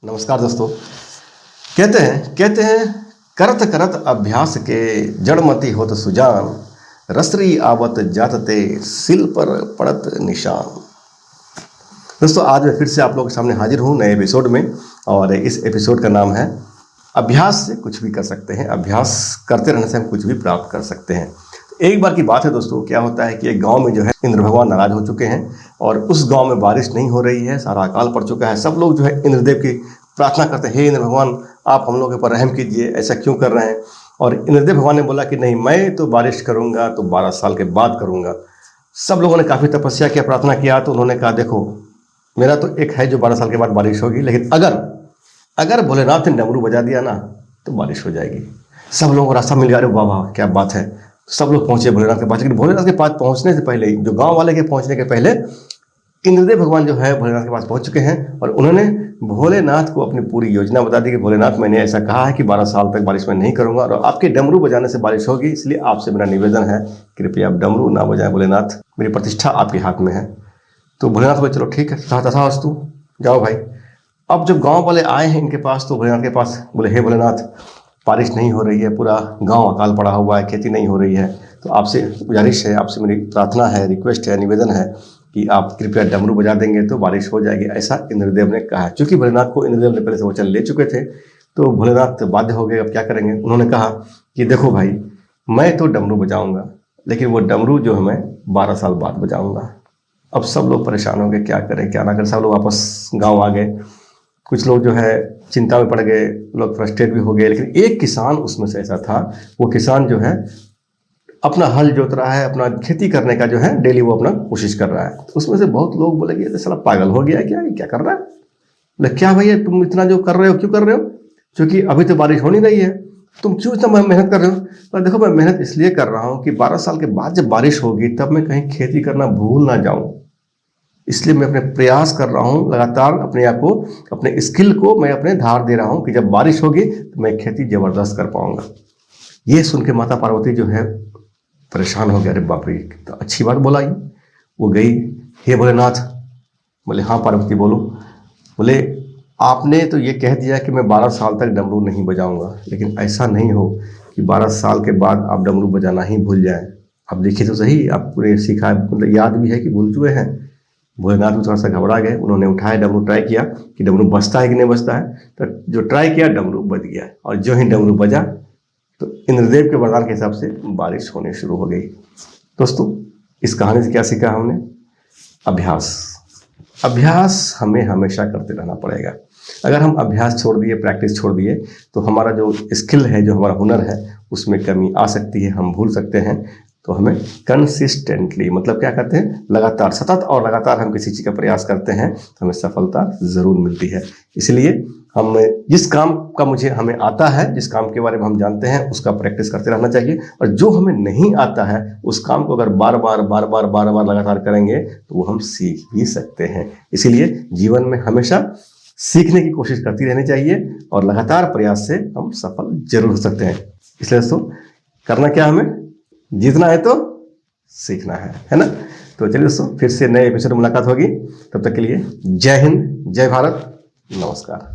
नमस्कार दोस्तों। कहते हैं करत करत अभ्यास के जड़मति होत सुजान, रसरी आवत जातते सिल पर पड़त निशान। दोस्तों आज मैं फिर से आप लोगों के सामने हाजिर हूँ नए एपिसोड में, और इस एपिसोड का नाम है अभ्यास से कुछ भी कर सकते हैं। अभ्यास करते रहने से हम कुछ भी प्राप्त कर सकते हैं। एक बार की बात है दोस्तों, क्या होता है कि एक गांव में जो है इंद्र भगवान नाराज हो चुके हैं और उस गांव में बारिश नहीं हो रही है, सारा अकाल पड़ चुका है। सब लोग जो है इंद्रदेव की प्रार्थना करते हैं, हे इंद्र भगवान आप हम लोग के ऊपर रहम कीजिए, ऐसा क्यों कर रहे हैं। और इंद्रदेव भगवान ने बोला कि नहीं, मैं तो बारिश करूंगा तो 12 साल के बाद करूंगा। सब लोगों ने काफ़ी तपस्या किया, प्रार्थना किया, तो उन्होंने कहा देखो मेरा तो एक है जो 12 साल के बाद बारिश होगी, लेकिन अगर भोलेनाथ ने डमरू बजा दिया ना तो बारिश हो जाएगी। सब लोगों को रास्ता मिल गया, अरे वाह वाह क्या बात है। सब लोग पहुंचे भोलेनाथ के पास, लेकिन भोलेनाथ के पास पहुंचने से पहले, जो गांव वाले के पहुंचने के पहले, इंद्रदेव भगवान जो है भोलेनाथ के पास पहुंच चुके हैं और उन्होंने भोलेनाथ को अपनी पूरी योजना बता दी कि भोलेनाथ मैंने ऐसा कहा है कि 12 साल तक बारिश मैं नहीं करूंगा और आपके डमरू बजाने से बारिश होगी, इसलिए आपसे मेरा निवेदन है कृपया आप डमरू ना बजाएं भोलेनाथ, मेरी प्रतिष्ठा आपके हाथ में है। तो भोलेनाथ बोले चलो ठीक है, तथास्तु, जाओ भाई। अब जब गांव वाले आए हैं इनके पास, तो भोलेनाथ के पास बोले हे भोलेनाथ बारिश नहीं हो रही है, पूरा गांव अकाल पड़ा हुआ है, खेती नहीं हो रही है, तो आपसे गुजारिश है, आपसे मेरी प्रार्थना है, रिक्वेस्ट है, निवेदन है कि आप कृपया डमरू बजा देंगे तो बारिश हो जाएगी, ऐसा इंद्रदेव ने कहा। क्योंकि भोलेनाथ को इंद्रदेव ने पहले से वचन ले चुके थे, तो भोलेनाथ बाध्य हो गए, अब क्या करेंगे। उन्होंने कहा कि देखो भाई, मैं तो डमरू बजाऊंगा, लेकिन वो डमरू जो है मैं 12 साल बाद बजाऊंगा। अब सब लोग परेशान हो गए, क्या करें क्या ना करें। सब लोग वापस गाँव आ गए। कुछ लोग जो है चिंता में पड़ गए, लोग फ्रस्ट्रेट भी हो गए, लेकिन एक किसान उसमें से ऐसा था, वो किसान जो है अपना हल जोत रहा है, अपना खेती करने का जो है डेली वो अपना कोशिश कर रहा है। तो उसमें से बहुत लोग बोले कि ये साला पागल हो गया है क्या, ये क्या कर रहा है। बोले क्या भैया तुम इतना जो कर रहे हो क्यों कर रहे हो, क्योंकि अभी तो बारिश हो नहीं रही है, तुम क्यों इतना मेहनत कर रहे हो। तो देखो मैं मेहनत इसलिए कर रहा हूँ कि 12 साल के बाद जब बारिश होगी तब मैं कहीं खेती करना भूल ना जाऊँ, इसलिए मैं अपने प्रयास कर रहा हूँ लगातार, अपने आप को, अपने स्किल को मैं अपने धार दे रहा हूँ कि जब बारिश होगी तो मैं खेती जबरदस्त कर पाऊंगा। ये सुन के माता पार्वती जो है परेशान हो गया, अरे बाप रे तो अच्छी बात बोला ही। वो गई, हे भोलेनाथ। बोले हाँ पार्वती बोलो। बोले आपने तो ये कह दिया कि मैं 12 साल तक डमरू नहीं बजाऊंगा, लेकिन ऐसा नहीं हो कि 12 साल के बाद आप डमरू बजाना ही भूल जाएं। आप देखिए तो सही, आपने सीखा, मतलब याद भी है कि भूल चुके हैं। भोलेनाथ भी थोड़ा सा घबरा गए, उन्होंने उठाया डमरू, ट्राई किया कि डमरू बजता है कि नहीं बजता है। तो जो ट्राई किया डमरू बज गया, और जो ही डमरू बजा तो इंद्रदेव के वरदान के हिसाब से बारिश होने शुरू हो गई। दोस्तों इस कहानी से क्या सीखा हमने, अभ्यास हमें हमेशा करते रहना पड़ेगा। अगर हम अभ्यास छोड़ दिए, प्रैक्टिस छोड़ दिए, तो हमारा जो स्किल है, जो हमारा हुनर है, उसमें कमी आ सकती है, हम भूल सकते हैं। तो हमें कंसिस्टेंटली, मतलब क्या कहते हैं, लगातार, सतत और लगातार हम किसी चीज़ का प्रयास करते हैं तो हमें सफलता ज़रूर मिलती है। इसलिए हम जिस काम का हमें आता है, जिस काम के बारे में हम जानते हैं, उसका प्रैक्टिस करते रहना चाहिए। और जो हमें नहीं आता है उस काम को अगर बार बार लगातार करेंगे तो वो हम सीख भी सकते हैं। इसीलिए जीवन में हमेशा सीखने की कोशिश करती रहनी चाहिए और लगातार प्रयास से हम सफल जरूर हो सकते हैं। इसलिए दोस्तों करना क्या, हमें जीतना है तो सीखना है ना। तो चलिए दोस्तों फिर से नए एपिसोड में मुलाकात होगी, तब तक के लिए जय हिंद, जय भारत, नमस्कार।